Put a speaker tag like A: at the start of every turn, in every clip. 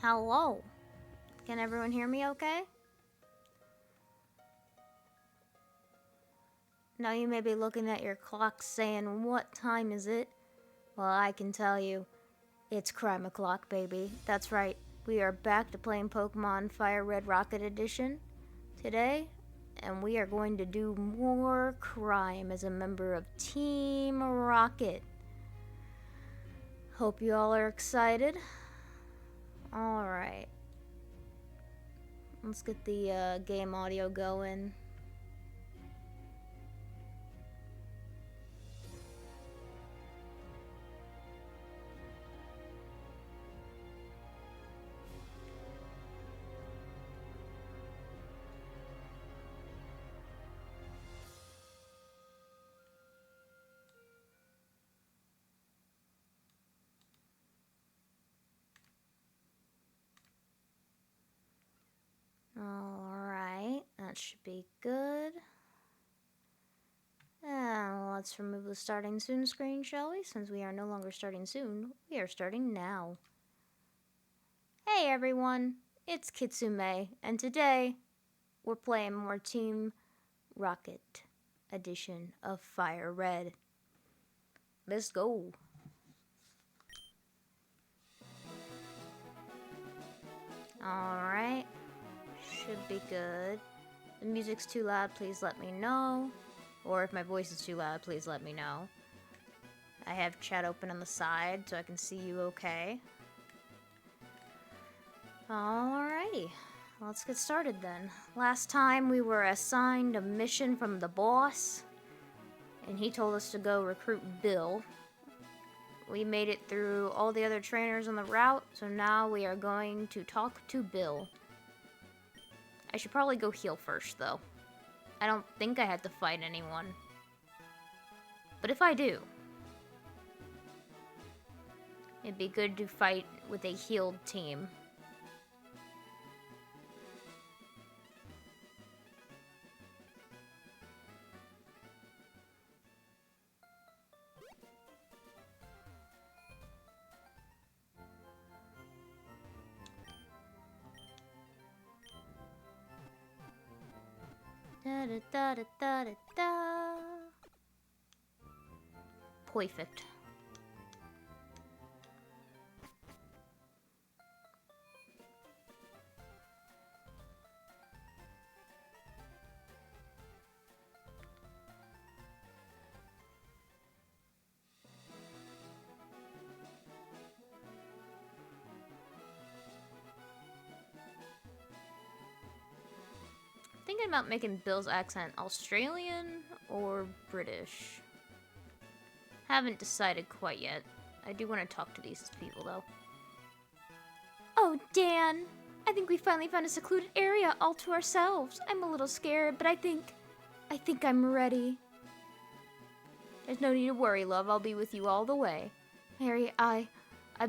A: Hello. Can everyone hear me okay? Now you may be looking at your clock saying, what time is it? Well, I can tell you, it's crime o'clock, baby. That's right, we are back to playing Pokemon Fire Red Rocket Edition today, and we are going to do more crime as a member of Team Rocket. Hope you all are excited. Alright. Let's get the game audio going. Alright, that should be good. And let's remove the starting soon screen, shall we? Since we are no longer starting soon, we are starting now. Hey everyone, it's Kitsu-Mei, and today we're playing more Team Rocket edition of Fire Red. Let's go. Alright, should be good. If the music's too loud, please let me know. Or if my voice is too loud, please let me know. I have chat open on the side so I can see you okay. Alrighty, let's get started then. Last time we were assigned a mission from the boss, and he told us to go recruit Bill. We made it through all the other trainers on the route, so now we are going to talk to Bill. I should probably go heal first, though. I don't think I have to fight anyone. But if I do, it'd be good to fight with a healed team. Da da da da da da da. Perfect. Thinking about making Bill's accent Australian or British. Haven't decided quite yet. I do want to talk to these people though. Oh, Dan! I think we finally found a secluded area all to ourselves. I'm a little scared, but I think I'm ready. There's no need to worry, love. I'll be with you all the way. Harry, I've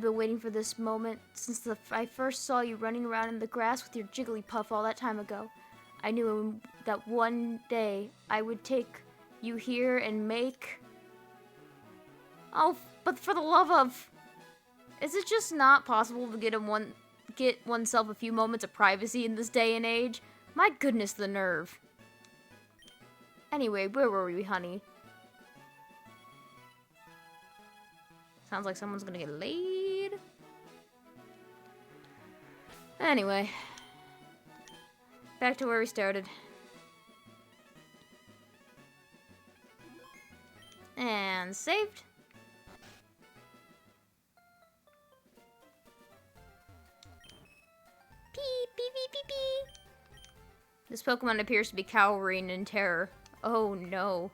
A: been waiting for this moment since I first saw you running around in the grass with your Jigglypuff all that time ago. I knew that one day I would take you here and make... Oh, but for the love of... Is it just not possible to get oneself a few moments of privacy in this day and age? My goodness, the nerve. Anyway, where were we, honey? Sounds like someone's gonna get laid. Anyway. Back to where we started. And saved. Beep, beep, beep, beep, beep. This Pokemon appears to be cowering in terror. Oh no.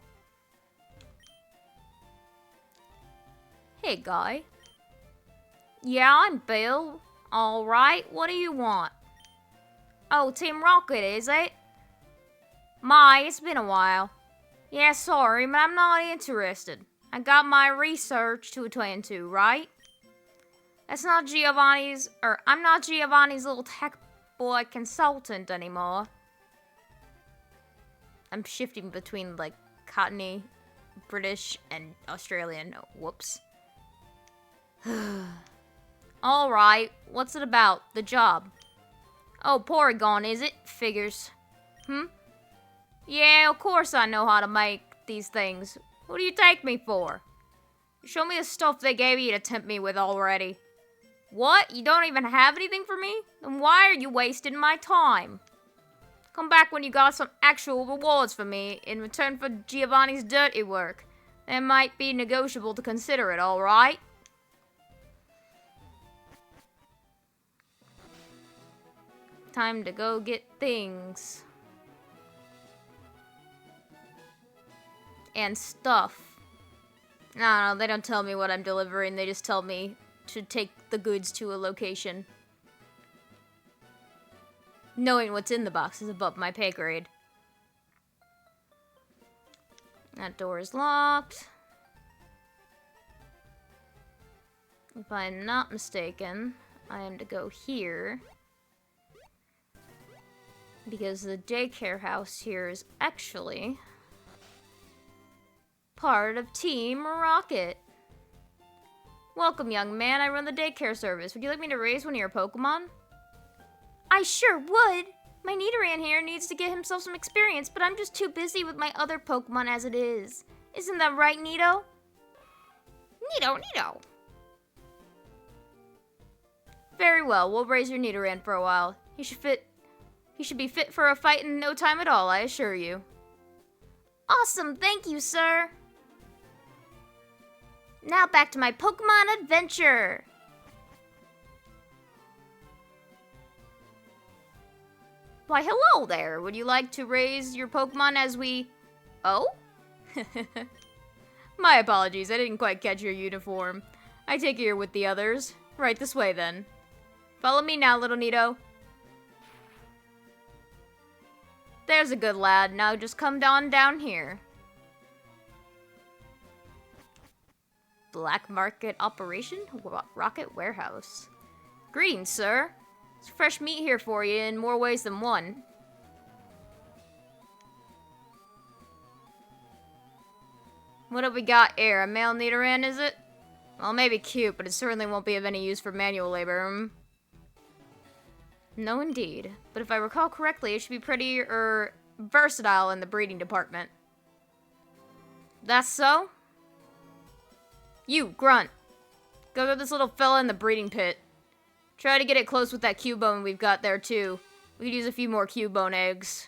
A: Hey, guy. Yeah, I'm Bill. Alright, what do you want? Oh, Team Rocket, is it? My, it's been a while. Yeah, sorry, but I'm not interested. I got my research to attend to, right? I'm not Giovanni's little tech boy consultant anymore. I'm shifting between, like, Cockney, British, and Australian. Whoops. Alright, what's it about? The job. Oh, Porygon, is it? Figures. Yeah, of course I know how to make these things. What do you take me for? Show me the stuff they gave you to tempt me with already. What? You don't even have anything for me? Then why are you wasting my time? Come back when you got some actual rewards for me in return for Giovanni's dirty work. That might be negotiable to consider it, alright? Time to go get things. And stuff. No, they don't tell me what I'm delivering, they just tell me to take the goods to a location. Knowing what's in the box is above my pay grade. That door is locked. If I'm not mistaken, I am to go here. Because the daycare house here is actually part of Team Rocket. Welcome, young man. I run the daycare service. Would you like me to raise one of your Pokemon? I sure would. My Nidoran here needs to get himself some experience, but I'm just too busy with my other Pokemon as it is. Isn't that right, Nido? Nido. Very well. We'll raise your Nidoran for a while. He should be fit for a fight in no time at all, I assure you. Awesome. Thank you, sir. Now back to my Pokemon adventure! Why, hello there! Would you like to raise your Pokemon as we... Oh? My apologies, I didn't quite catch your uniform. I take it you're with the others. Right this way, then. Follow me now, little Nido. There's a good lad. Now just come on down here. Black market operation? Rocket warehouse. Greetings, sir. There's fresh meat here for you in more ways than one. What have we got here? A male Nidoran, is it? Well, maybe cute, but it certainly won't be of any use for manual labor. No, indeed. But if I recall correctly, it should be pretty, versatile in the breeding department. That's so? You, Grunt. Go get this little fella in the breeding pit. Try to get it close with that Cubone we've got there, too. We could use a few more Cubone eggs.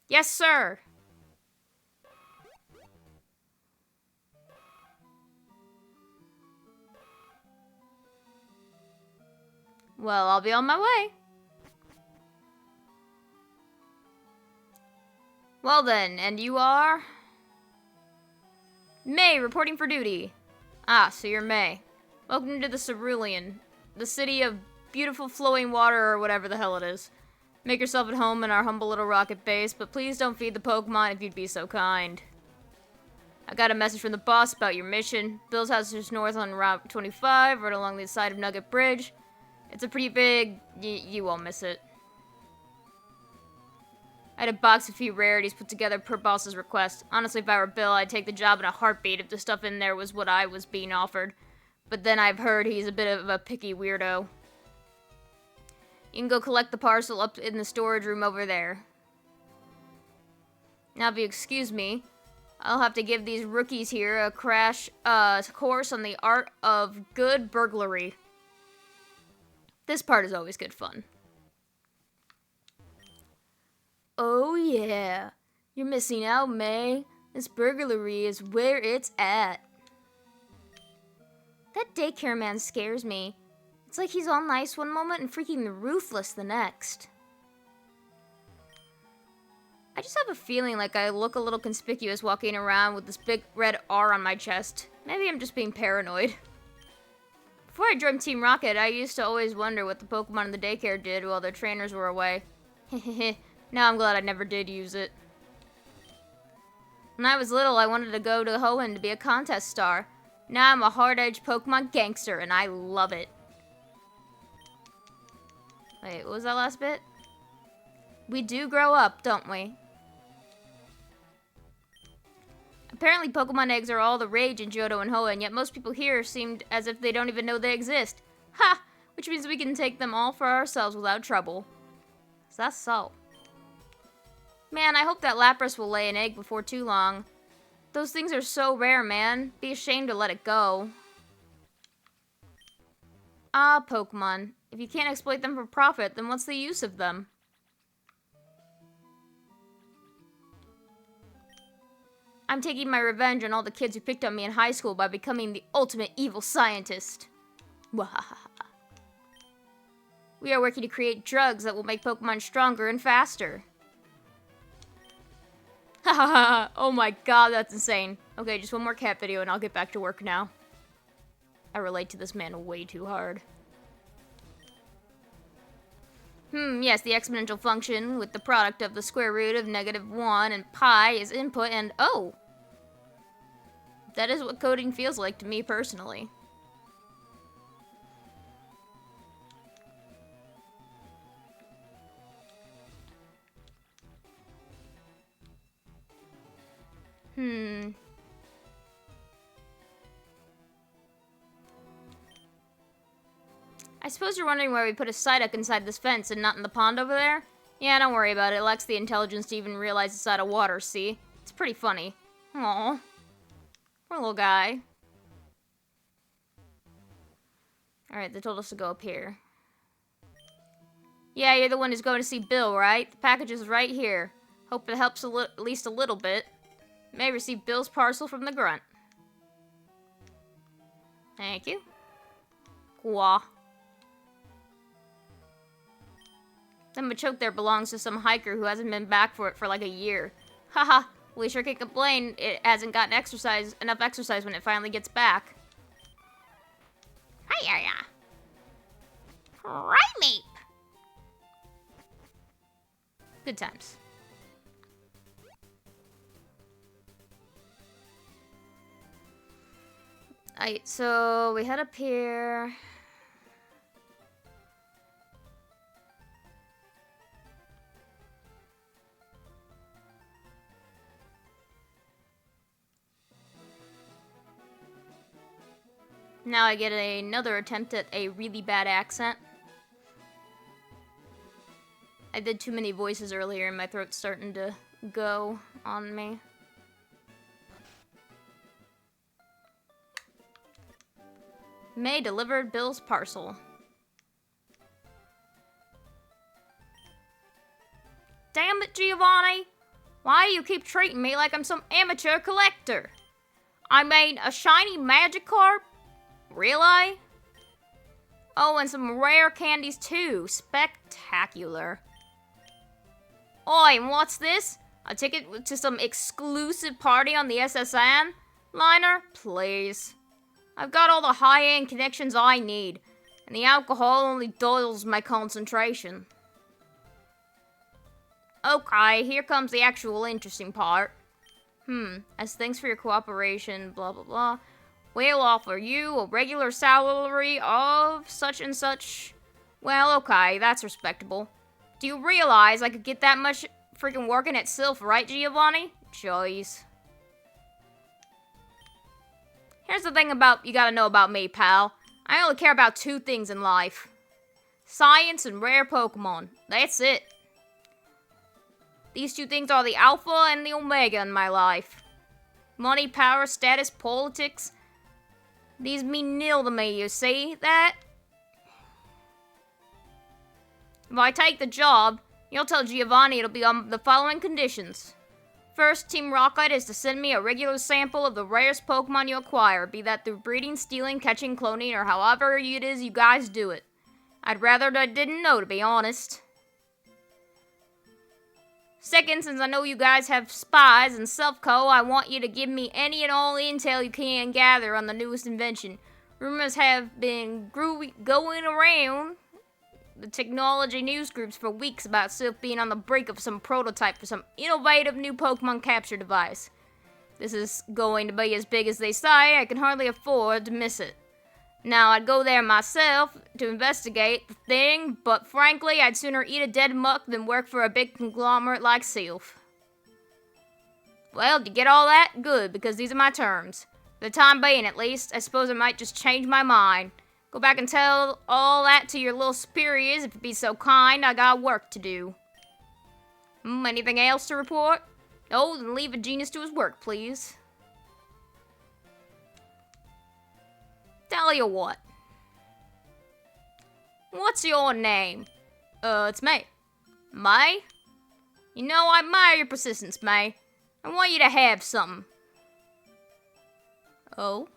A: Yes, sir. Well, I'll be on my way. Well then, and you are? Mei, reporting for duty. Ah, so you're Mei. Welcome to the Cerulean, the city of beautiful flowing water or whatever the hell it is. Make yourself at home in our humble little rocket base, but please don't feed the Pokemon if you'd be so kind. I got a message from the boss about your mission. Bill's house is north on Route 25, right along the side of Nugget Bridge. It's a pretty big... you won't miss it. I had a box of a few rarities put together per boss's request. Honestly, if I were Bill, I'd take the job in a heartbeat if the stuff in there was what I was being offered. But then I've heard he's a bit of a picky weirdo. You can go collect the parcel up in the storage room over there. Now, if you excuse me, I'll have to give these rookies here a crash course on the art of good burglary. This part is always good fun. Oh yeah, you're missing out, Mei. This burglary is where it's at. That daycare man scares me. It's like he's all nice one moment and freaking ruthless the next. I just have a feeling like I look a little conspicuous walking around with this big red R on my chest. Maybe I'm just being paranoid. Before I joined Team Rocket, I used to always wonder what the Pokemon in the daycare did while their trainers were away. Hehehe. Now I'm glad I never did use it. When I was little, I wanted to go to Hoenn to be a contest star. Now I'm a hard-edged Pokemon gangster, and I love it. Wait, what was that last bit? We do grow up, don't we? Apparently Pokemon eggs are all the rage in Johto and Hoenn, yet most people here seemed as if they don't even know they exist. Ha! Which means we can take them all for ourselves without trouble. Is that so? Man, I hope that Lapras will lay an egg before too long. Those things are so rare, man. Be ashamed to let it go. Ah, Pokemon. If you can't exploit them for profit, then what's the use of them? I'm taking my revenge on all the kids who picked on me in high school by becoming the ultimate evil scientist. We are working to create drugs that will make Pokemon stronger and faster. Oh my god, that's insane. Okay, just one more cat video and I'll get back to work now. I relate to this man way too hard. Yes, the exponential function with the product of the square root of -1 and pi is input and oh! That is what coding feels like to me personally. I suppose you're wondering why we put a Psyduck inside this fence and not in the pond over there? Yeah, don't worry about it. It lacks the intelligence to even realize it's out of water, see? It's pretty funny. Aww. Poor little guy. Alright, they told us to go up here. Yeah, you're the one who's going to see Bill, right? The package is right here. Hope it helps at least a little bit. May receive Bill's parcel from the grunt. Thank you. Gwa. That Machoke there belongs to some hiker who hasn't been back for it for like a year. Haha, we sure can't complain it hasn't gotten enough exercise when it finally gets back. Hi-ya-ya. Primeape. Good times. Alright, so we head up here. Now I get another attempt at a really bad accent. I did too many voices earlier and my throat's starting to go on me. May delivered Bill's parcel. Damn it, Giovanni! Why do you keep treating me like I'm some amateur collector? I mean, a shiny Magikarp? Really? Oh, and some rare candies too. Spectacular. Oi, and what's this? A ticket to some exclusive party on the SSN? Liner, please. I've got all the high-end connections I need, and the alcohol only dulls my concentration. Okay, here comes the actual interesting part. As thanks for your cooperation, blah blah blah, we'll offer you a regular salary of such and such. Well, okay, that's respectable. Do you realize I could get that much freaking working at Sylph, right, Giovanni? Jeez. Here's the thing you gotta know about me, pal. I only care about two things in life. Science and rare Pokemon. That's it. These two things are the alpha and the omega in my life. Money, power, status, politics. These mean nil to me, you see that? If I take the job, you'll tell Giovanni it'll be on the following conditions. First, Team Rocket is to send me a regular sample of the rarest Pokemon you acquire, be that through breeding, stealing, catching, cloning, or however it is you guys do it. I'd rather I didn't know, to be honest. Second, since I know you guys have spies and Self-Co, I want you to give me any and all intel you can gather on the newest invention. Rumors have been going around the technology news groups for weeks about Sylph being on the brink of some prototype for some innovative new Pokemon capture device. This is going to be as big as they say. I can hardly afford to miss it. Now, I'd go there myself to investigate the thing, but frankly, I'd sooner eat a dead muck than work for a big conglomerate like Sylph. Well, did you get all that? Good, because these are my terms. For the time being, at least. I suppose I might just change my mind. Go back and tell all that to your little superiors if you'd be so kind. I got work to do. Anything else to report? Oh, then leave a genius to his work, please. Tell you what. What's your name? It's Mei. Mei? You know, I admire your persistence, Mei. I want you to have something. Oh?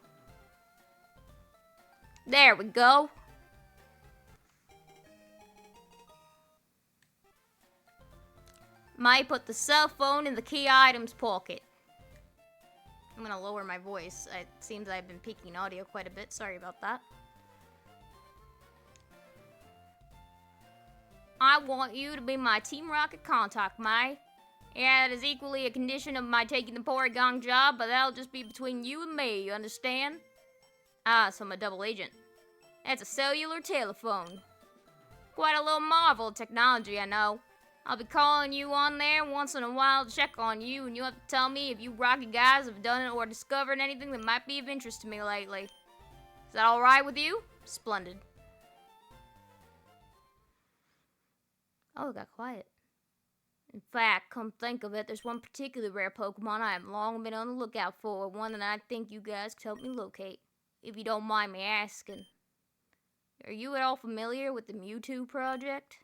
A: There we go. Mei put the cell phone in the key items pocket. I'm gonna lower my voice. It seems I've been peaking audio quite a bit. Sorry about that. I want you to be my Team Rocket contact, Mei. Yeah, it is equally a condition of my taking the Porygon job, but that'll just be between you and me, you understand? Ah, so I'm a double agent. That's a cellular telephone. Quite a little marvel of technology, I know. I'll be calling you on there once in a while to check on you, and you'll have to tell me if you Rocket guys have done it or discovered anything that might be of interest to me lately. Is that alright with you? Splendid. Oh, it got quiet. In fact, come think of it, there's one particular rare Pokemon I have long been on the lookout for, one that I think you guys could help me locate, if you don't mind me asking. Are you at all familiar with the Mewtwo project?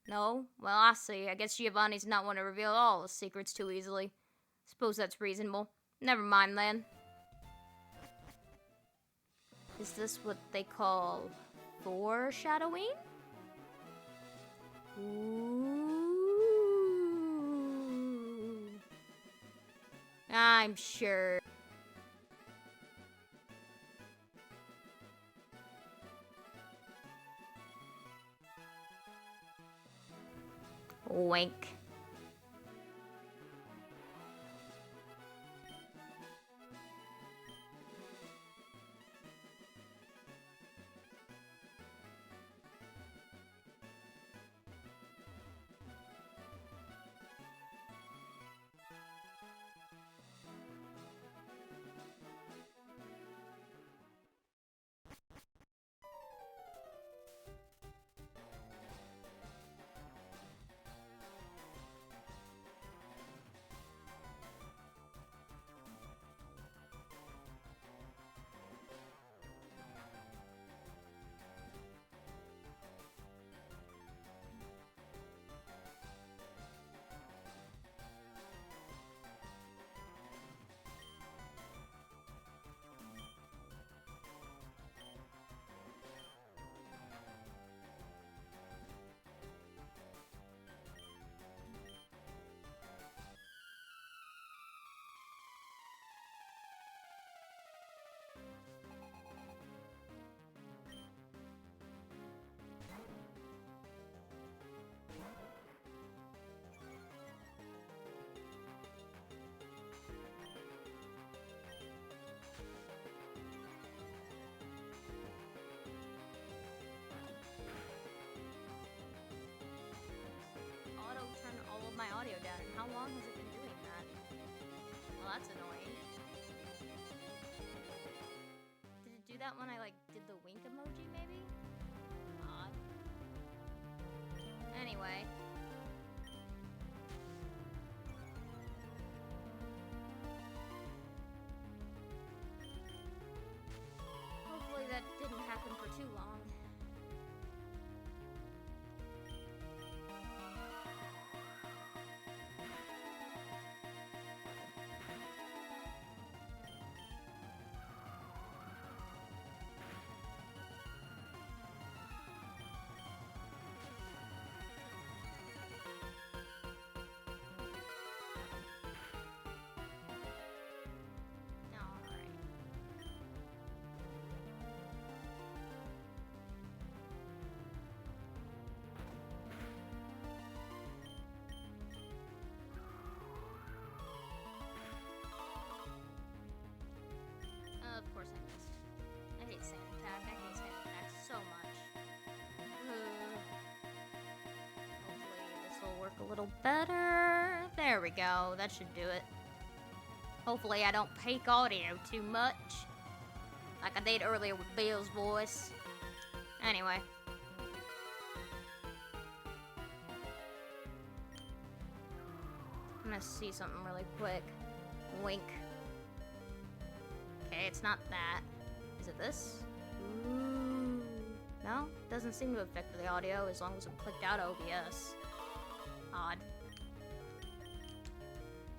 A: No? Well, I see. I guess Giovanni's not want to reveal all his secrets too easily. Suppose that's reasonable. Never mind then. Is this what they call foreshadowing? Ooh. I'm sure. Wink. My audio down, and how long has it been doing that? Well, that's annoying. Did it do that when I, did the wink emoji, maybe? Odd. Anyway. Hopefully that didn't happen for too long. Of course I missed. I hate sand attack. I hate sand attack so much. Hopefully this will work a little better. There we go. That should do it. Hopefully I don't peak audio too much. Like I did earlier with Bill's voice. Anyway. I'm gonna see something really quick. Wink. Okay, it's not that. Is it this? Ooh. No? Doesn't seem to affect the audio as long as it clicked out OBS. Odd.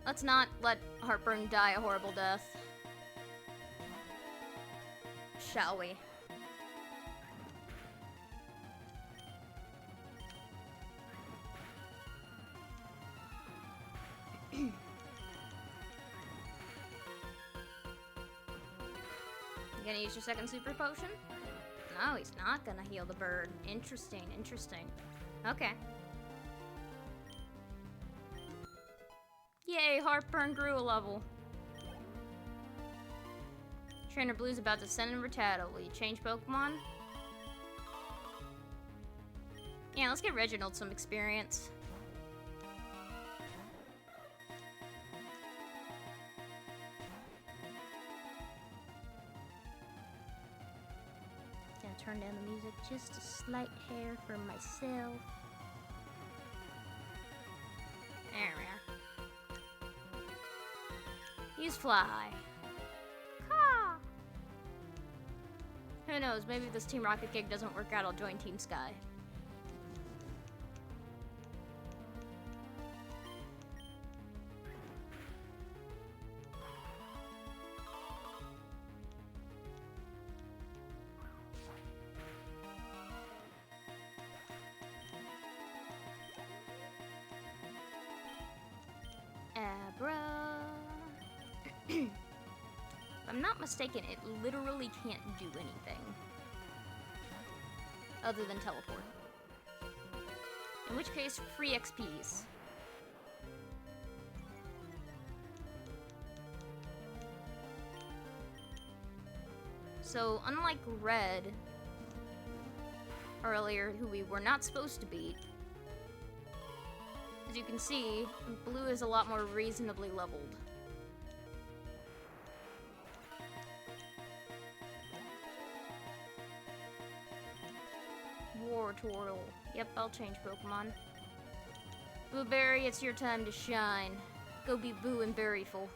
A: Let's not let Heartburn die a horrible death. Shall we? You gonna use your second super potion? No, he's not gonna heal the bird. Interesting, interesting. Okay. Yay, Heartburn grew a level. Trainer Blue's about to send in Rattata. Will you change Pokemon? Yeah, let's get Reginald some experience. Gonna turn down the music just a slight hair for myself. There we are. Use Fly. Caw. Who knows, maybe if this Team Rocket gig doesn't work out, I'll join Team Sky. Abra. If I'm not mistaken, it literally can't do anything other than teleport. In which case, free XPs. So, unlike Red earlier, who we were not supposed to beat, as you can see, Blue is a lot more reasonably leveled. Wartortle. Yep, I'll change Pokemon. Blueberry, it's your time to shine. Go be Boo and Berryful.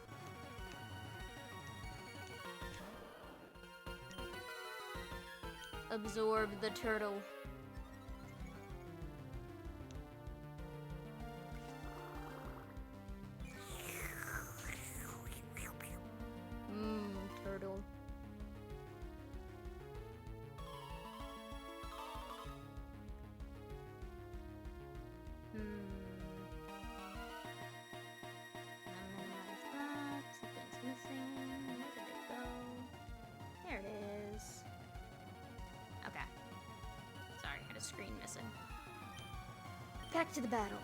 A: Absorb the turtle. Turtle. Something's missing. Where did it go? There it is. Okay. Sorry, I had a screen missing. Back to the battle.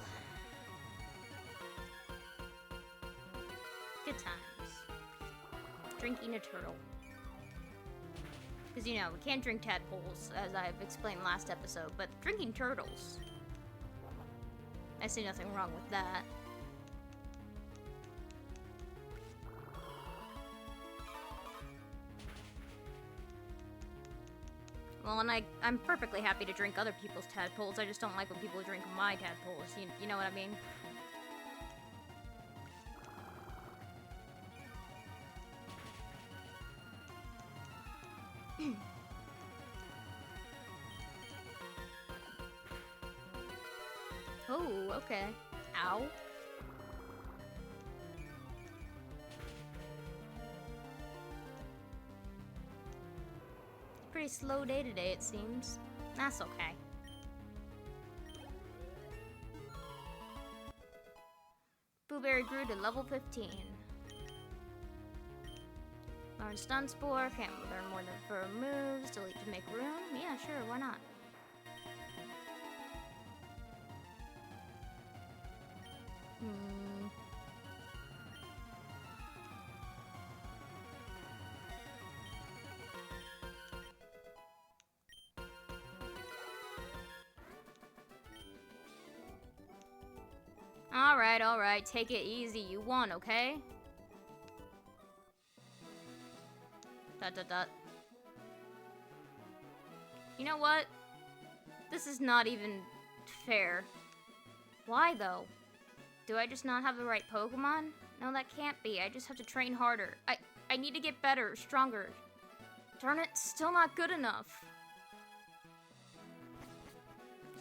A: Good times. Drinking a turtle. Because, you know, we can't drink tadpoles, as I've explained last episode, but drinking turtles. I see nothing wrong with that. Well, and I'm perfectly happy to drink other people's tadpoles, I just don't like when people drink my tadpoles, you know what I mean? Oh, okay. Ow. Pretty slow day today, it seems. That's okay. Blueberry grew to level 15. Learn Stun Spore, can't learn more than 4 moves, delete to make room. Yeah, sure, why not? Alright, take it easy, you won, okay? Dot. You know what? This is not even fair. Why, though? Do I just not have the right Pokemon? No, that can't be. I just have to train harder. I need to get better, stronger. Darn it, still not good enough.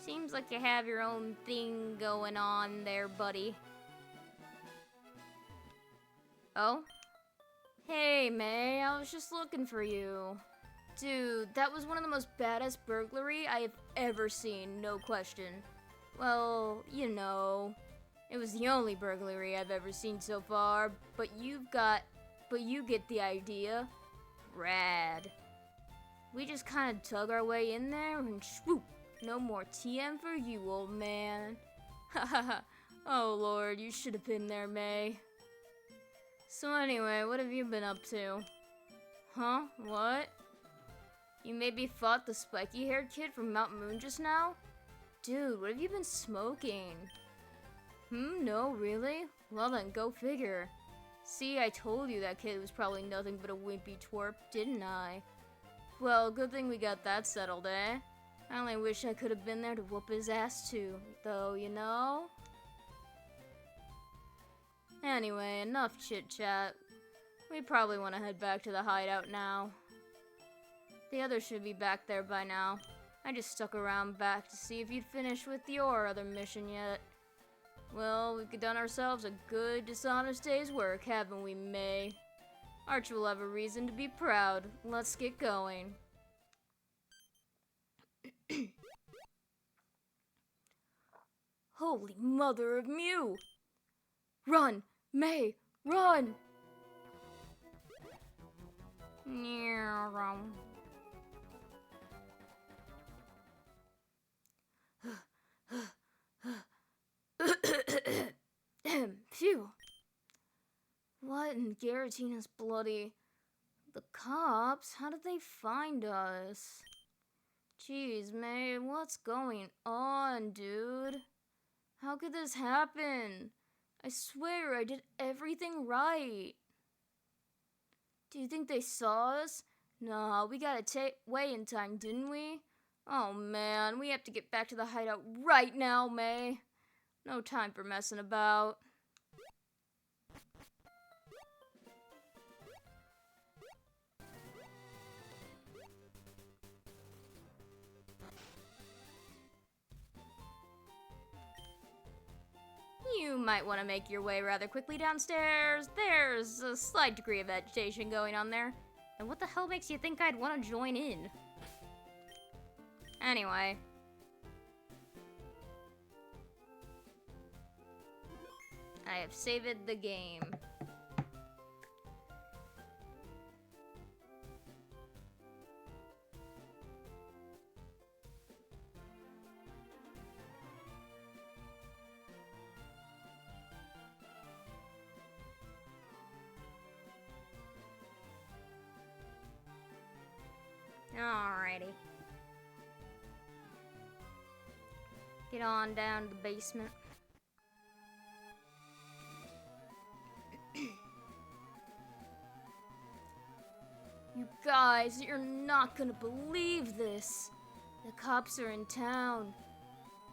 A: Seems like you have your own thing going on there, buddy. Oh? Hey, May, I was just looking for you. Dude, that was one of the most badass burglary I have ever seen, no question. Well, you know, it was the only burglary I've ever seen so far, but you get the idea. Rad. We just kind of dug our way in there and swoop. No more TM for you, old man. Hahaha. Oh lord, you should have been there, May. So anyway, what have you been up to? Huh? What? You maybe fought the spiky-haired kid from Mount Moon just now? Dude, what have you been smoking? No, really? Well then, go figure. See, I told you that kid was probably nothing but a wimpy twerp, didn't I? Well, good thing we got that settled, eh? I only wish I could have been there to whoop his ass too, though, you know? Anyway, enough chit-chat. We probably want to head back to the hideout now. The others should be back there by now. I just stuck around back to see if you'd finished with your other mission yet. Well, we've done ourselves a good, dishonest day's work, haven't we, May? Archie will have a reason to be proud. Let's get going. Holy mother of Mew! Run! May! Run! Phew. What in Garatina's bloody... The cops? How did they find us? Jeez, May, what's going on, dude? How could this happen? I swear I did everything right. Do you think they saw us? No, we got away in time, didn't we? Oh man, we have to get back to the hideout right now, May. No time for messing about. You might want to make your way rather quickly downstairs. There's a slight degree of agitation going on there. And what the hell makes you think I'd want to join in? Anyway. I have saved the game. Alrighty. Get on down to the basement. You guys, you're not gonna believe this. The cops are in town.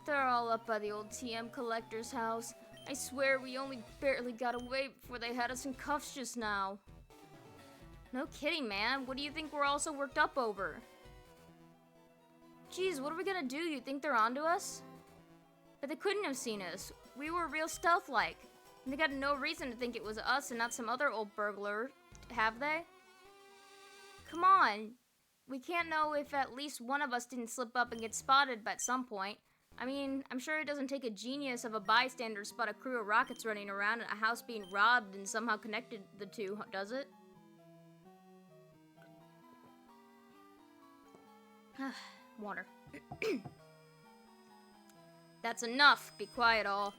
A: They're all up by the old TM collector's house. I swear we only barely got away before they had us in cuffs just now. No kidding, man. What do you think we're all so worked up over? Jeez, what are we gonna do? You think they're onto us? But they couldn't have seen us. We were real stealth-like. And they got no reason to think it was us and not some other old burglar, have they? Come on. We can't know if at least one of us didn't slip up and get spotted at some point. I mean, I'm sure it doesn't take a genius of a bystander to spot a crew of rockets running around and a house being robbed and somehow connected the two, does it? Water. That's enough. Be quiet, all.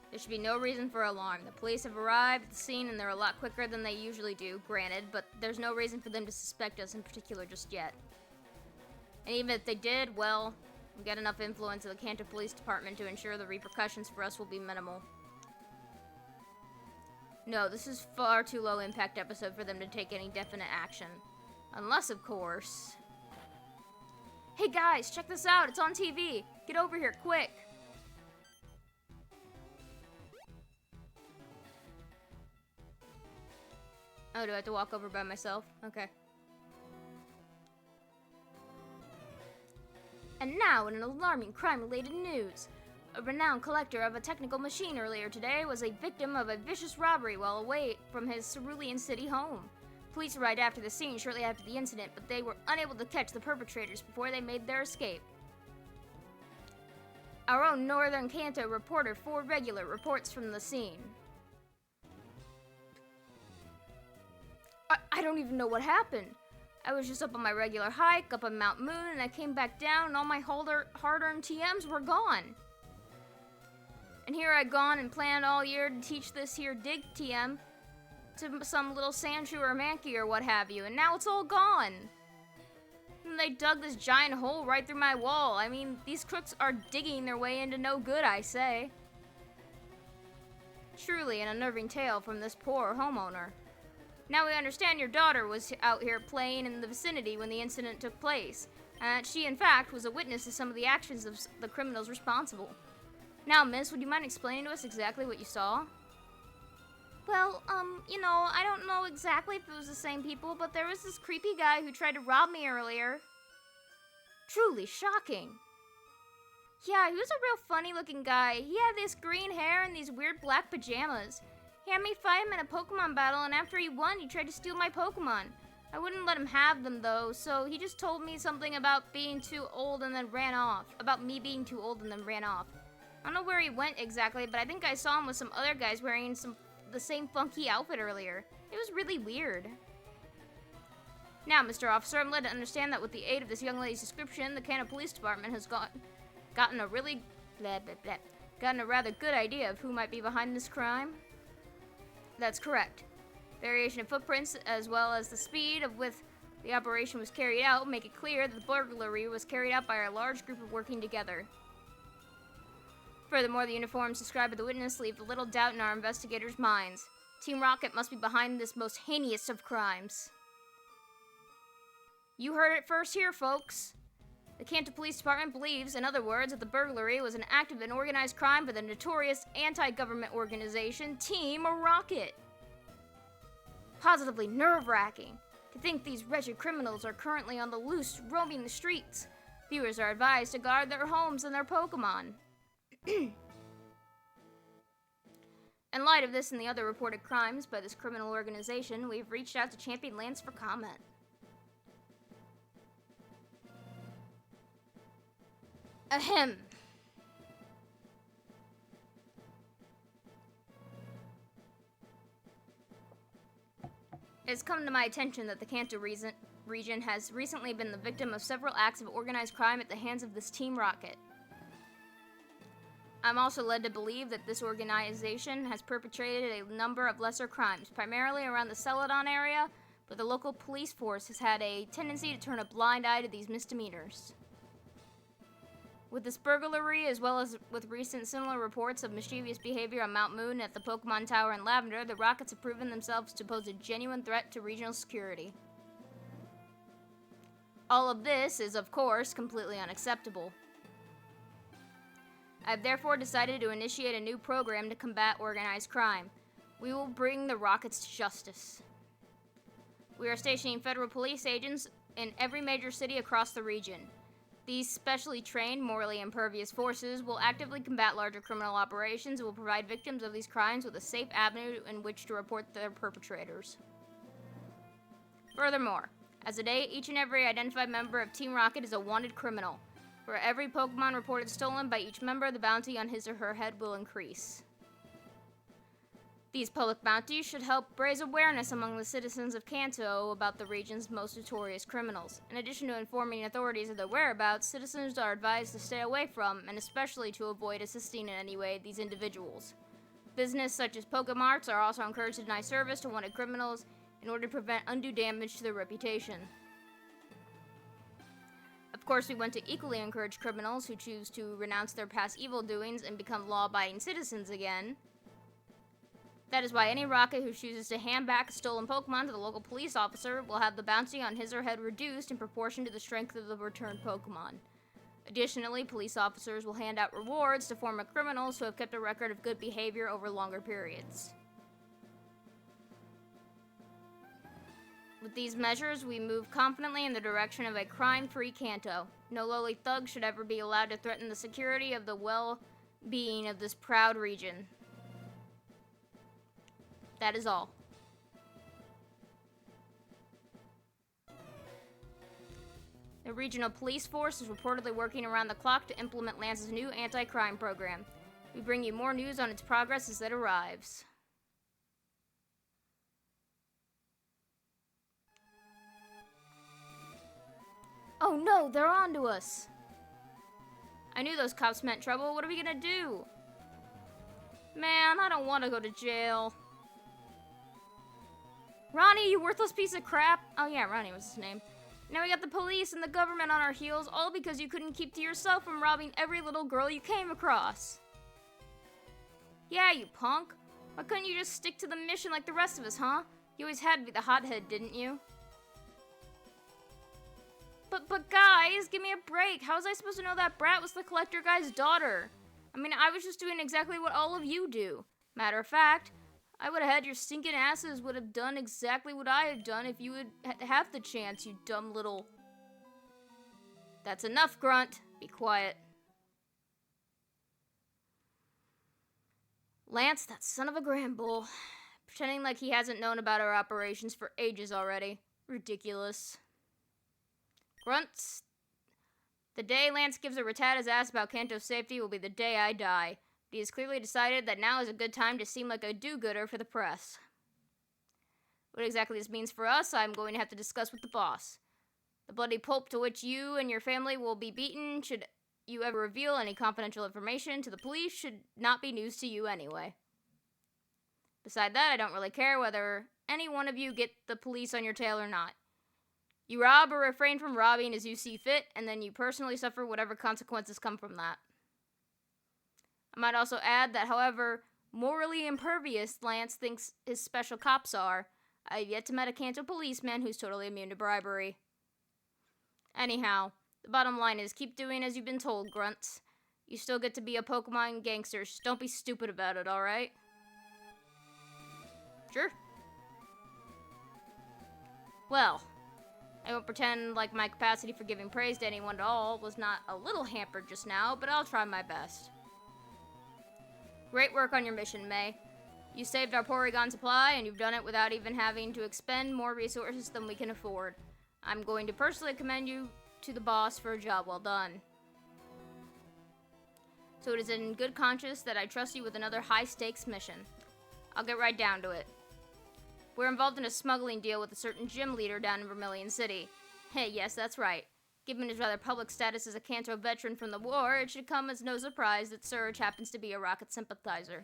A: There should be no reason for alarm. The police have arrived at the scene and they're a lot quicker than they usually do, granted, but there's no reason for them to suspect us in particular just yet. And even if they did, well, we got enough influence in the Kanto Police Department to ensure the repercussions for us will be minimal. No, this is far too low impact episode for them to take any definite action. Unless, of course... Hey guys, check this out, it's on TV. Get over here, quick. Oh, do I have to walk over by myself? Okay. And now, in an alarming crime-related news. A renowned collector of a technical machine earlier today was a victim of a vicious robbery while away from his Cerulean City home. Police arrived after the scene shortly after the incident, but they were unable to catch the perpetrators before they made their escape. Our own Northern Kanto reporter Ford Regular reports from the scene. I don't even know what happened. I was just up on my regular hike, up on Mount Moon, and I came back down and all my hard-earned TMs were gone. And here I'd gone and planned all year to teach this here dig TM to some little Sandshoe or Mankey or what have you, and now it's all gone. And they dug this giant hole right through my wall. I mean, these crooks are digging their way into no good, I say. Truly an unnerving tale from this poor homeowner. Now we understand your daughter was out here playing in the vicinity when the incident took place, and that she, in fact, was a witness to some of the actions of the criminals responsible. Now, miss, would you mind explaining to us exactly what you saw? Well, you know, I don't know exactly if it was the same people, but there was this creepy guy who tried to rob me earlier. Truly shocking. Yeah, he was a real funny-looking guy. He had this green hair and these weird black pajamas. He had me fight him in a Pokemon battle, and after he won, he tried to steal my Pokemon. I wouldn't let him have them, though, so he just told me something about being too old and then ran off. About me being too old and then ran off. I don't know where he went exactly, but I think I saw him with some other guys wearing the same funky outfit earlier. It was really weird. Now, Mr. Officer, I'm led to understand that with the aid of this young lady's description, the Kanto Police Department has gotten a rather good idea of who might be behind this crime. That's correct. Variation of footprints, as well as the speed of which the operation was carried out, make it clear that the burglary was carried out by a large group of working together. Furthermore, the uniforms described by the witness leave little doubt in our investigators' minds. Team Rocket must be behind this most heinous of crimes. You heard it first here, folks. The Kanto Police Department believes, in other words, that the burglary was an act of an organized crime by the notorious anti-government organization Team Rocket. Positively nerve-wracking to think these wretched criminals are currently on the loose, roaming the streets. Viewers are advised to guard their homes and their Pokemon. In light of this and the other reported crimes by this criminal organization, we've reached out to Champion Lance for comment. Ahem. It's come to my attention that the Kanto region has recently been the victim of several acts of organized crime at the hands of this Team Rocket. I'm also led to believe that this organization has perpetrated a number of lesser crimes, primarily around the Celadon area, but the local police force has had a tendency to turn a blind eye to these misdemeanors. With this burglary, as well as with recent similar reports of mischievous behavior on Mount Moon at the Pokemon Tower in Lavender, the Rockets have proven themselves to pose a genuine threat to regional security. All of this is, of course, completely unacceptable. I have therefore decided to initiate a new program to combat organized crime. We will bring the Rockets to justice. We are stationing federal police agents in every major city across the region. These specially trained, morally impervious forces will actively combat larger criminal operations and will provide victims of these crimes with a safe avenue in which to report their perpetrators. Furthermore, as of today, each and every identified member of Team Rocket is a wanted criminal. For every Pokemon reported stolen by each member, the bounty on his or her head will increase. These public bounties should help raise awareness among the citizens of Kanto about the region's most notorious criminals. In addition to informing authorities of their whereabouts, citizens are advised to stay away from, and especially to avoid assisting in any way, these individuals. Business such as Pokemarts are also encouraged to deny service to wanted criminals in order to prevent undue damage to their reputation. Of course, we want to equally encourage criminals who choose to renounce their past evil doings and become law-abiding citizens again. That is why any Rocket who chooses to hand back a stolen Pokemon to the local police officer will have the bounty on his or head reduced in proportion to the strength of the returned Pokemon. Additionally, police officers will hand out rewards to former criminals who have kept a record of good behavior over longer periods. With these measures, we move confidently in the direction of a crime-free Kanto. No lowly thug should ever be allowed to threaten the security of the well-being of this proud region. That is all. The regional police force is reportedly working around the clock to implement Lance's new anti-crime program. We bring you more news on its progress as it arrives. Oh no, they're on to us! I knew those cops meant trouble. What are we gonna do? Man, I don't want to go to jail. Ronnie, you worthless piece of crap! Oh yeah, Ronnie was his name. Now we got the police and the government on our heels, all because you couldn't keep to yourself from robbing every little girl you came across. Yeah, you punk. Why couldn't you just stick to the mission like the rest of us, huh? You always had to be the hothead, didn't you? But guys, give me a break. How was I supposed to know that brat was the collector guy's daughter? I mean, I was just doing exactly what all of you do. Matter of fact, I would have had your stinking asses would have done exactly what I have done if you would have the chance, you dumb little... That's enough, Grunt. Be quiet. Lance, that son of a Granbull. Pretending like he hasn't known about our operations for ages already. Ridiculous. Grunts. The day Lance gives a Rattata's ass about Kanto's safety will be the day I die. He has clearly decided that now is a good time to seem like a do-gooder for the press. What exactly this means for us, I'm going to have to discuss with the boss. The bloody pulp to which you and your family will be beaten, should you ever reveal any confidential information to the police, should not be news to you anyway. Beside that, I don't really care whether any one of you get the police on your tail or not. You rob or refrain from robbing as you see fit, and then you personally suffer whatever consequences come from that. I might also add that however morally impervious Lance thinks his special cops are, I have yet to meet a Kanto policeman who's totally immune to bribery. Anyhow, the bottom line is keep doing as you've been told, Grunts. You still get to be a Pokemon gangster, just don't be stupid about it, alright? Sure. Well, I won't pretend like my capacity for giving praise to anyone at all was not a little hampered just now, but I'll try my best. Great work on your mission, Mei. You saved our Porygon supply, and you've done it without even having to expend more resources than we can afford. I'm going to personally commend you to the boss for a job well done. So it is in good conscience that I trust you with another high-stakes mission. I'll get right down to it. We're involved in a smuggling deal with a certain gym leader down in Vermilion City. Hey, yes, that's right. Given his rather public status as a Kanto veteran from the war, it should come as no surprise that Surge happens to be a Rocket sympathizer.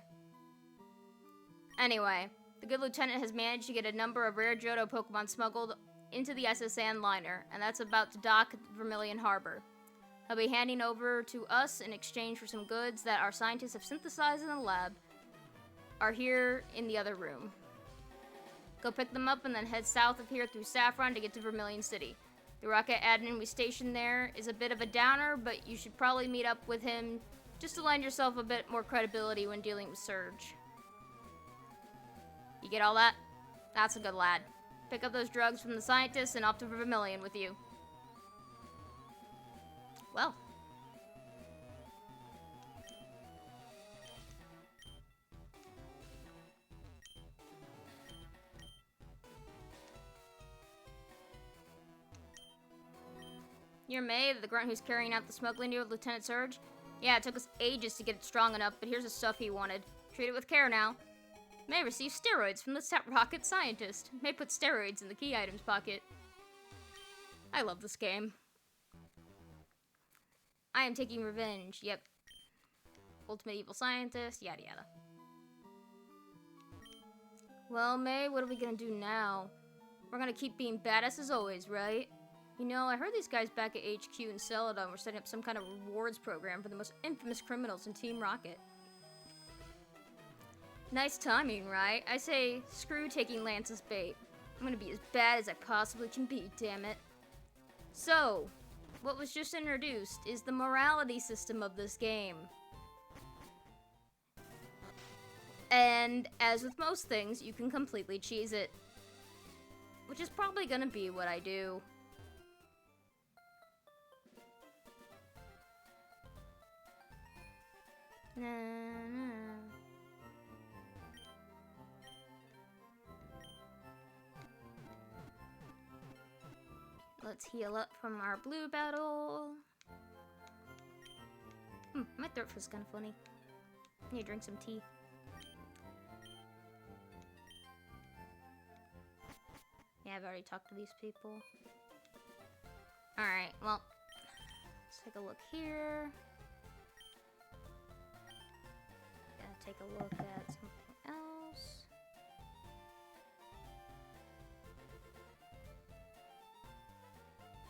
A: Anyway, the good lieutenant has managed to get a number of rare Johto Pokemon smuggled into the SS Anne liner, and that's about to dock at Vermilion Harbor. He'll be handing over to us in exchange for some goods that our scientists have synthesized in the lab, are here in the other room. Go pick them up and then head south of here through Saffron to get to Vermilion City. The Rocket admin we stationed there is a bit of a downer, but you should probably meet up with him just to lend yourself a bit more credibility when dealing with Surge. You get all that? That's a good lad. Pick up those drugs from the scientists and off to Vermilion with you. Well. You're Mei, the grunt who's carrying out the smuggling deal with Lieutenant Surge? Yeah, it took us ages to get it strong enough, but here's the stuff he wanted. Treat it with care now. Mei received steroids from the rocket scientist. Mei put steroids in the key items pocket. I love this game. I am taking revenge. Yep. Ultimate evil scientist, yada yada. Well, Mei, what are we gonna do now? We're gonna keep being badass as always, right? You know, I heard these guys back at HQ in Celadon were setting up some kind of rewards program for the most infamous criminals in Team Rocket. Nice timing, right? I say, screw taking Lance's bait. I'm gonna be as bad as I possibly can be, damn it. So, what was just introduced is the morality system of this game. And as with most things, you can completely cheese it. Which is probably gonna be what I do. Let's heal up from our blue battle. My throat feels kind of funny. I need to drink some tea. Yeah, I've already talked to these people. Alright, well, let's take a look here. Gonna take a look at something else.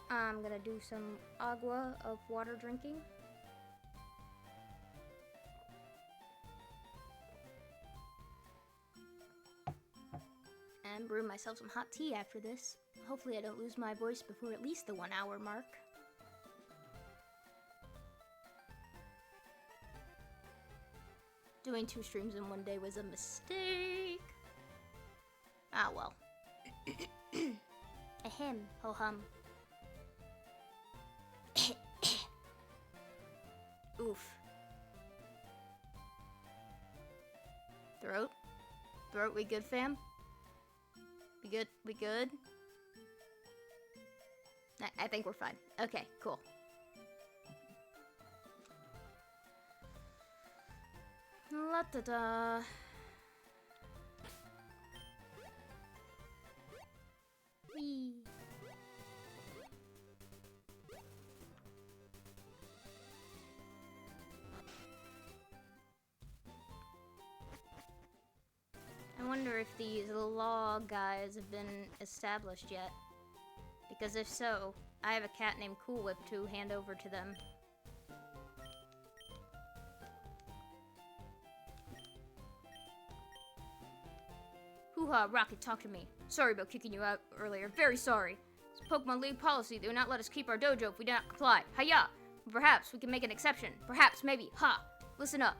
A: I'm gonna do some agua of water drinking. And brew myself some hot tea after this. Hopefully I don't lose my voice before at least the 1 hour mark. Doing 2 streams in one day was a mistake. Ah well. Ahem, ho hum. Oof. Throat? Throat, we good, fam? We good? We good? I think we're fine. Okay, cool. La da da. Wee. I wonder if these law guys have been established yet. Because if so, I have a cat named Cool Whip to hand over to them. Hoo-ha, Rocket, talk to me. Sorry about kicking you out earlier. Very sorry. It's Pokemon League policy. They will not let us keep our dojo if we do not comply. Hi-ya! Perhaps we can make an exception. Perhaps, maybe. Ha! Listen up.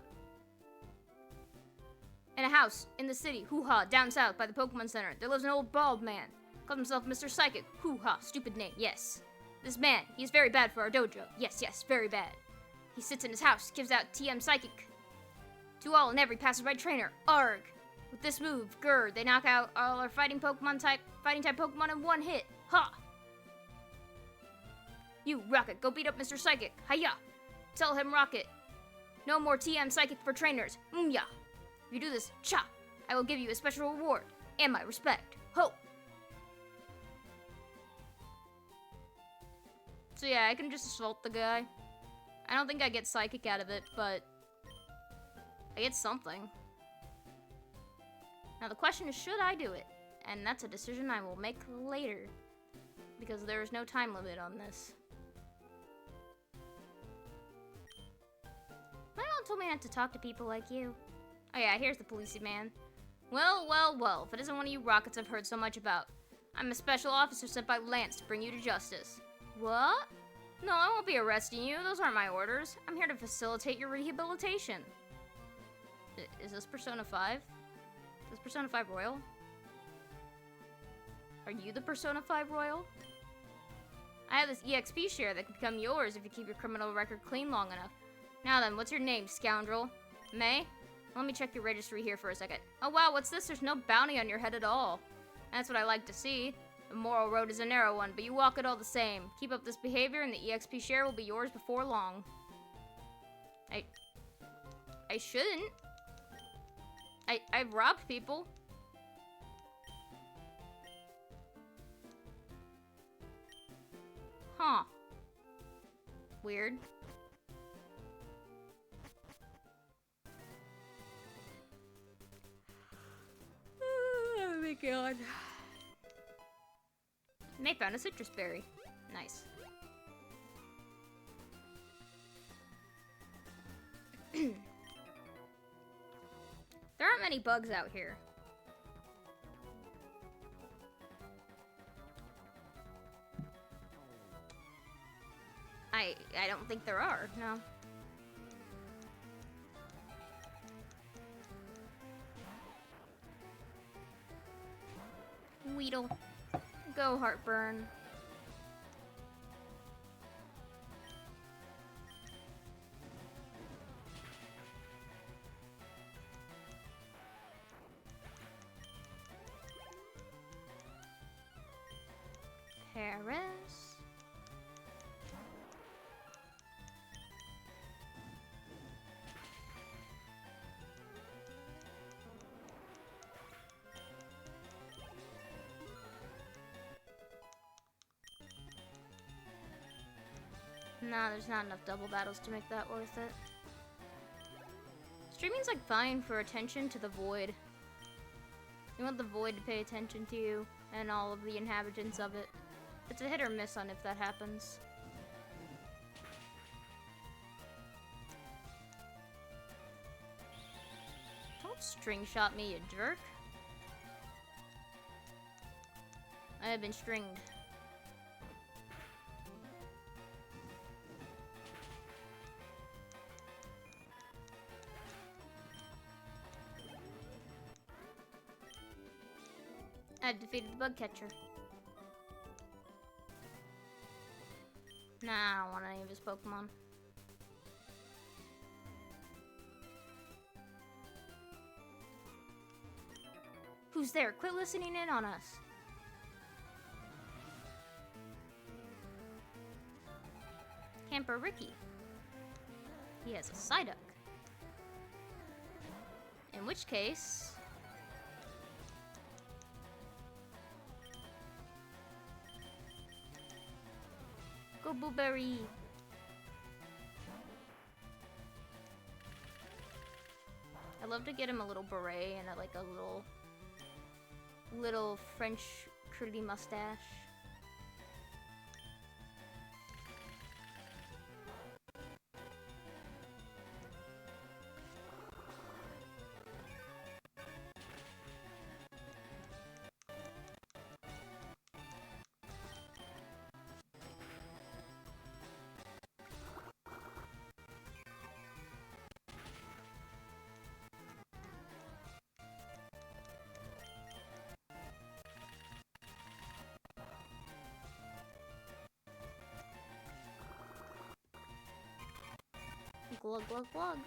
A: In a house in the city, hoo-ha, down south by the Pokemon Center, there lives an old bald man. Calls himself Mr. Psychic. Hoo-ha, stupid name, yes. This man, he is very bad for our dojo. Yes, yes, very bad. He sits in his house, gives out TM Psychic to all and every passerby trainer. Arg! With this move, grr, they knock out all our fighting type Pokemon in one hit. Ha! You, Rocket, go beat up Mr. Psychic. Hiya! Tell him, Rocket. No more TM Psychic for trainers. Ya! If you do this, cha! I will give you a special reward and my respect. Ho! So yeah, I can just assault the guy. I don't think I get Psychic out of it, but I get something. Now the question is, should I do it? And that's a decision I will make later, because there is no time limit on this. My mom told me not to talk to people like you. Oh yeah, here's the policeman. Well, well, well, if it isn't one of you Rockets I've heard so much about. I'm a special officer sent by Lance to bring you to justice. What? No, I won't be arresting you. Those aren't my orders. I'm here to facilitate your rehabilitation. Is this Persona 5? Is Persona 5 Royal? Are you the Persona 5 Royal? I have this EXP share that can become yours if you keep your criminal record clean long enough. Now then, what's your name, scoundrel? May? Let me check your registry here for a second. Oh wow, what's this? There's no bounty on your head at all. That's what I like to see. The moral road is a narrow one, but you walk it all the same. Keep up this behavior and the EXP share will be yours before long. I shouldn't. I've robbed people. Huh. Weird. Oh my god. And they found a citrus berry. Nice. There aren't many bugs out here. I don't think there are, no. Weedle. Go, Heartburn. Paris. Nah, there's not enough double battles to make that worth it. Streaming's like fine for attention to the void. You want the void to pay attention to you and all of the inhabitants of it. It's a hit or miss on if that happens. Don't string shot me, you jerk. I have been stringed. I've defeated the bug catcher. Nah, I don't want any of his Pokemon. Who's there? Quit listening in on us. Camper Ricky. He has a Psyduck. In which case... Go Blueberry! I'd love to get him a little beret and like a little French curly mustache. Glug, glug, glug.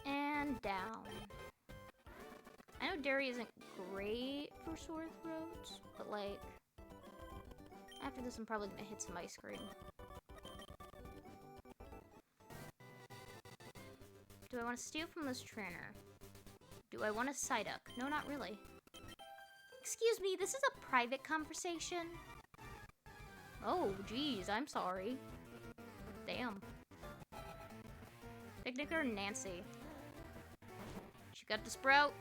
A: And down. I know dairy isn't great for sore throats, but like, after this I'm probably gonna hit some ice cream. Do I want to steal from this trainer? Do I want a Psyduck? No, not really. Excuse me, this is a private conversation. Oh, geez, I'm sorry. Damn. Picnicker Nancy. She got the Sprout.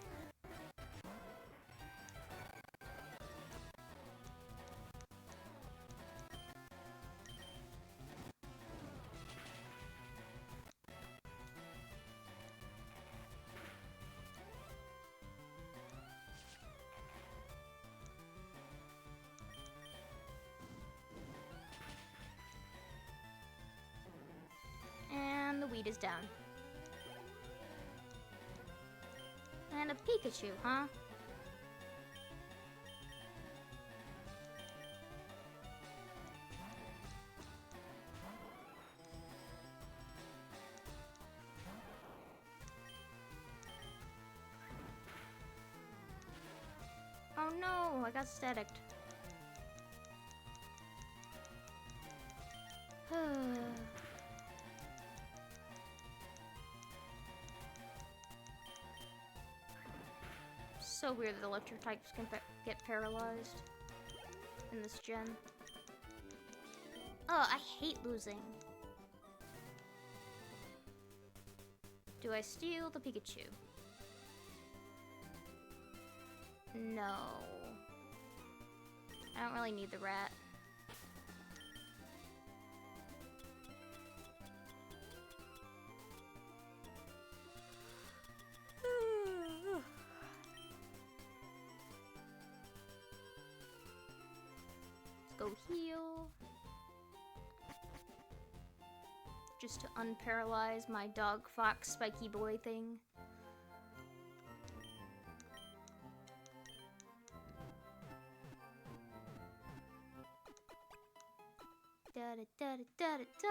A: And the weed is down. And a Pikachu, huh? Oh no, I got staticked. So weird that electric types can get paralyzed in this gen. Oh, I hate losing. Do I steal the Pikachu? No. I don't really need the rat. go heal. Just to unparalyze my dog fox spiky boy thing. Da da da da da da.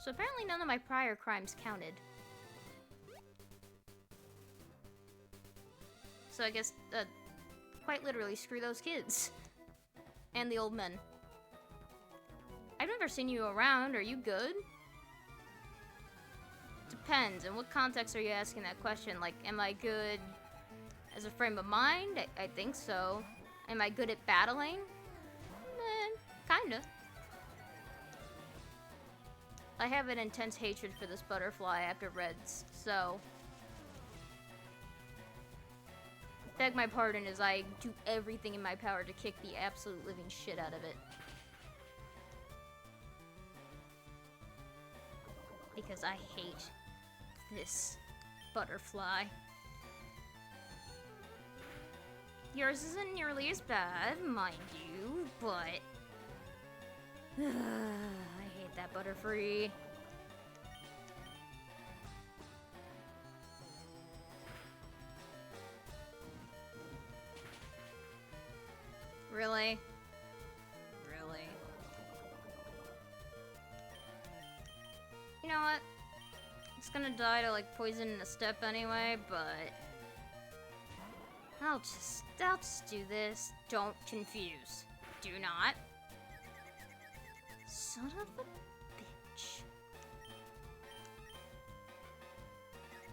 A: So apparently none of my prior crimes counted. So I guess, quite literally, screw those kids. And the old men. I've never seen you around. Are you good? Depends. In what context are you asking that question? Like, am I good as a frame of mind? I think so. Am I good at battling? Kinda. I have an intense hatred for this butterfly after Reds, so... Beg my pardon as I do everything in my power to kick the absolute living shit out of it. Because I hate this butterfly. Yours isn't nearly as bad, mind you, but... I hate that Butterfree. Really? Really? You know what? It's gonna die to like poison in a step anyway, but I'll just do this. Don't confuse. Do not. Son of a bitch.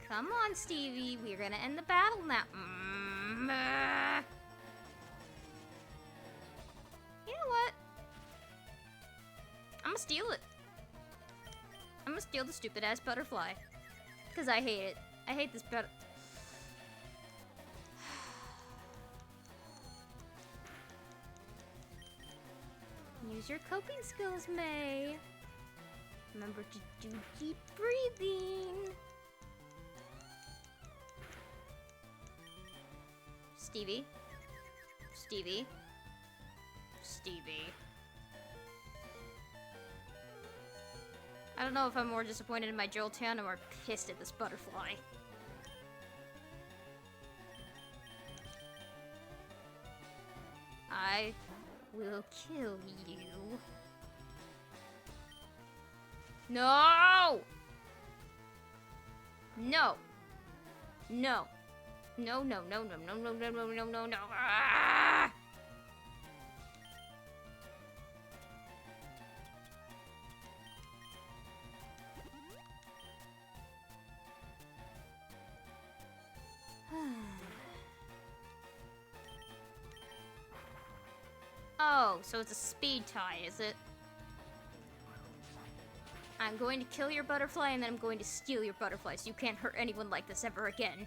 A: Come on, Stevie. We're gonna end the battle now. You know what? I'm gonna steal it. I'm gonna steal the stupid ass butterfly. Because I hate it. I hate this butter. Use your coping skills, Mei. Remember to do deep breathing. Stevie. Stevie. Stevie. I don't know if I'm more disappointed in my Jolteon or more pissed at this butterfly. I will kill you. No! No! No. No, no, no, no, no, no, no, no, no, no, no. Ah! Oh, so it's a speed tie, is it? I'm going to kill your butterfly and then I'm going to steal your butterfly so you can't hurt anyone like this ever again.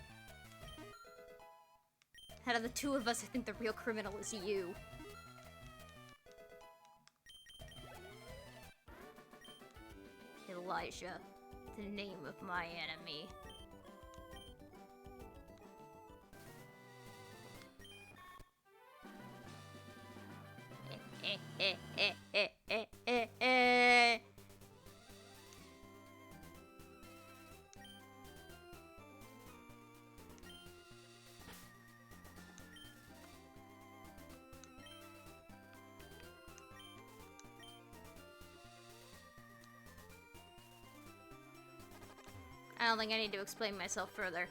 A: Out of the two of us, I think the real criminal is you. Elijah, the name of my enemy. I don't think I need to explain myself further.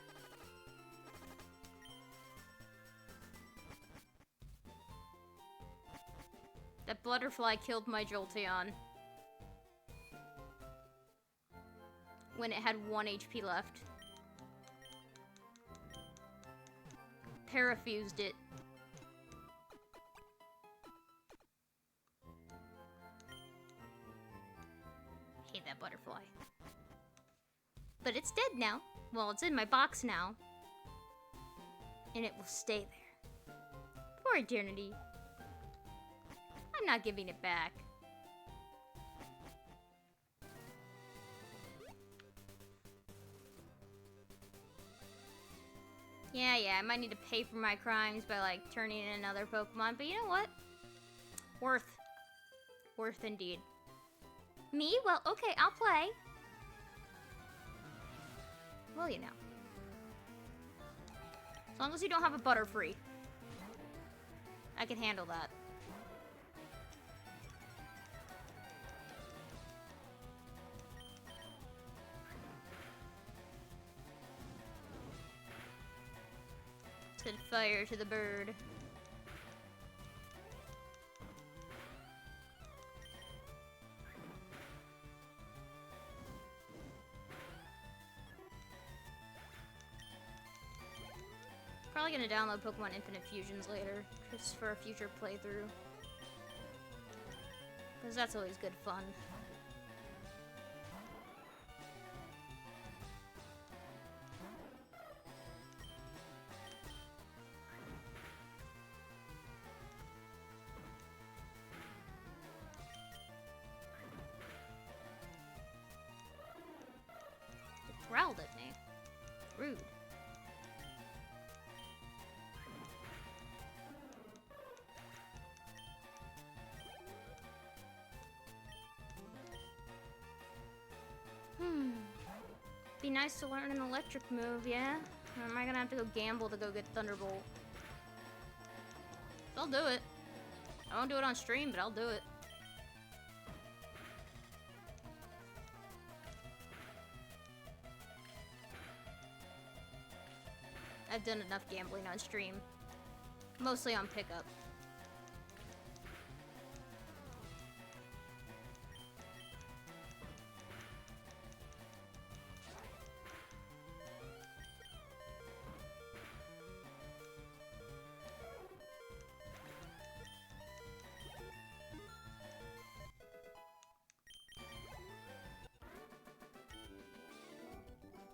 A: That butterfly killed my Jolteon when it had 1 HP left. Parafused it. Hate that butterfly. But it's dead now. Well, it's in my box now. And it will stay there. For eternity. I'm not giving it back. Yeah, I might need to pay for my crimes by, like, turning in another Pokemon, but you know what? Worth. Worth indeed. Me? Well, okay, I'll play. Well, you know. As long as you don't have a Butterfree. I can handle that. Set fire to the bird. Probably gonna download Pokemon Infinite Fusions later, just for a future playthrough. Because that's always good fun. It growled at me. Rude. Be nice to learn an electric move, yeah? Or am I gonna have to go gamble to go get Thunderbolt? I'll do it. I won't do it on stream, but I'll do it. I've done enough gambling on stream. Mostly on pickup.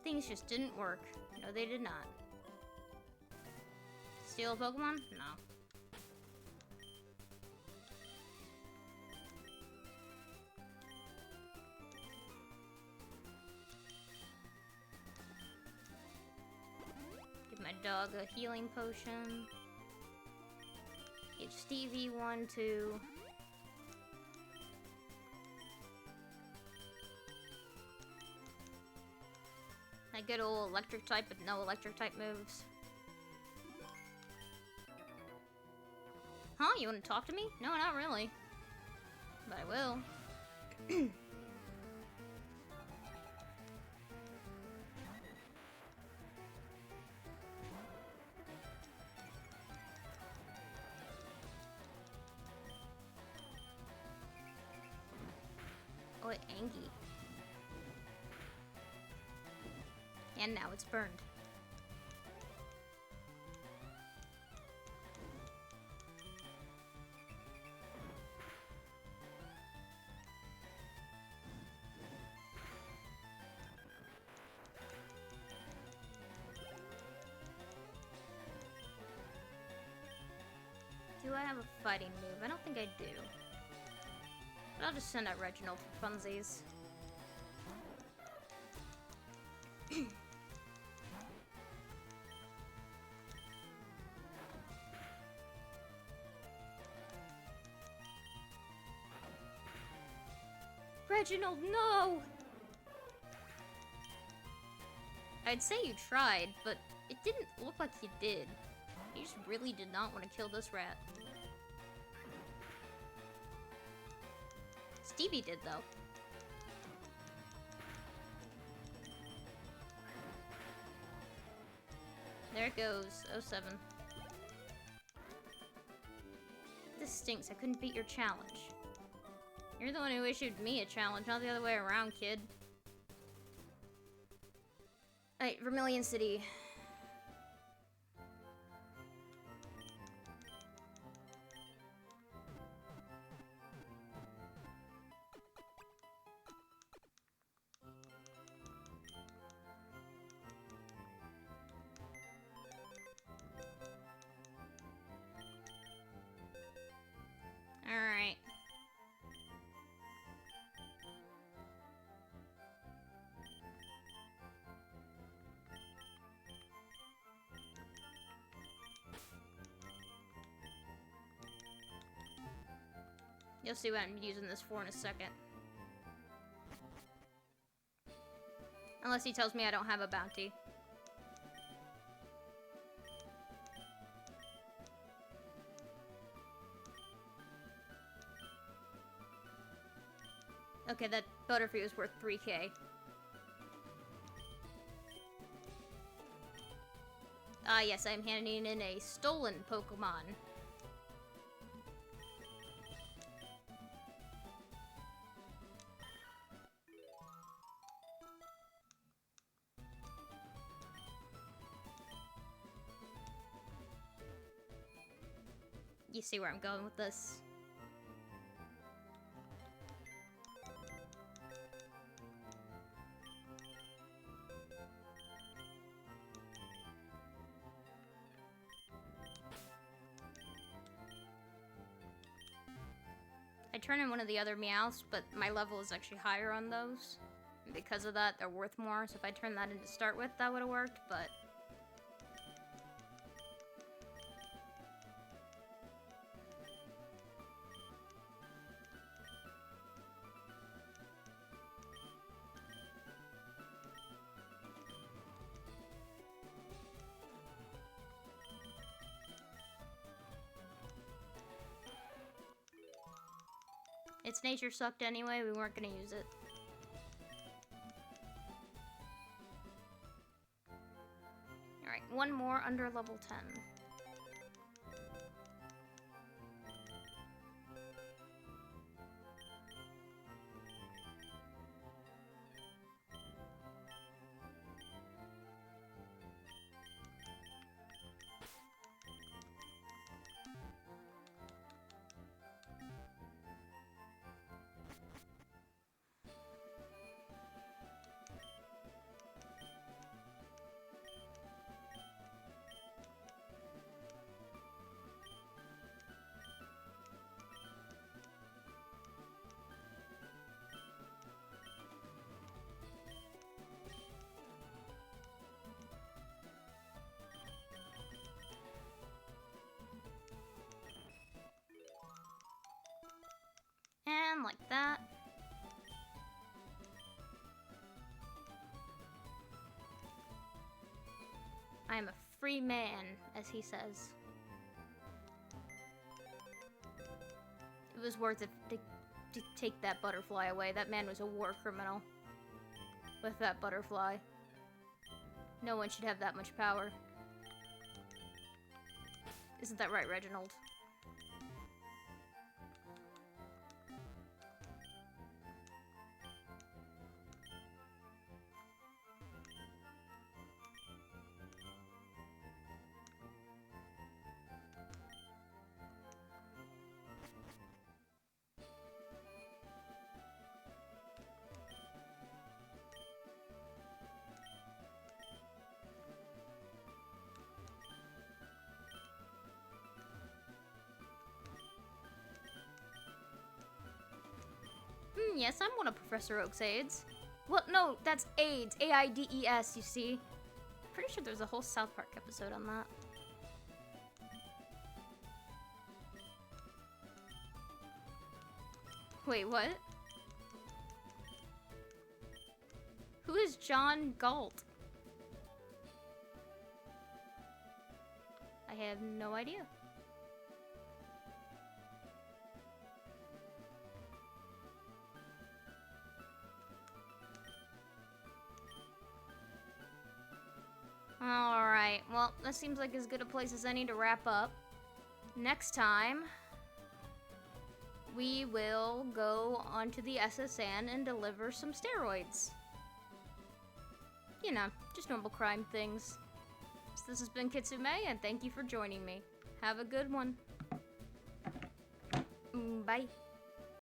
A: Things just didn't work. No, they did not. Steal a Pokemon? No. Give my dog a healing potion. Give Stevie one, too. A good old electric type with no electric type moves. Huh? You want to talk to me? No, not really. But I will. Oh, Angie. And now it's burned. Do I have a fighting move? I don't think I do. But I'll just send out Reginald for funsies. Reginald, no! I'd say you tried, but it didn't look like you did. You just really did not want to kill this rat. Stevie did, though. There it goes. 07. This stinks. I couldn't beat your challenge. You're the one who issued me a challenge, not the other way around, kid. Alright, Vermilion City. Alright. You'll see what I'm using this for in a second. Unless he tells me I don't have a bounty. Okay, that Butterfree was worth 3k. Ah, yes, I'm handing in a stolen Pokemon. You see where I'm going with this? I turn in one of the other Meowths, but my level is actually higher on those. And because of that, they're worth more, so if I turn that in to start with, that would have worked, but... Its nature sucked anyway, we weren't gonna use it. Alright, one more under level 10. And like that. I am a free man, as he says. It was worth it to take that butterfly away. That man was a war criminal with that butterfly. No one should have that much power. Isn't that right, Reginald? Yes, I'm one of Professor Oak's aides. Well, no, that's AIDS. AIDS, you see. Pretty sure there's a whole South Park episode on that. Wait, what? Who is John Galt? I have no idea. Alright, well, that seems like as good a place as any to wrap up. Next time, we will go onto the SSN and deliver some steroids. You know, just normal crime things. So this has been Kitsu-Mei, and thank you for joining me. Have a good one. Bye.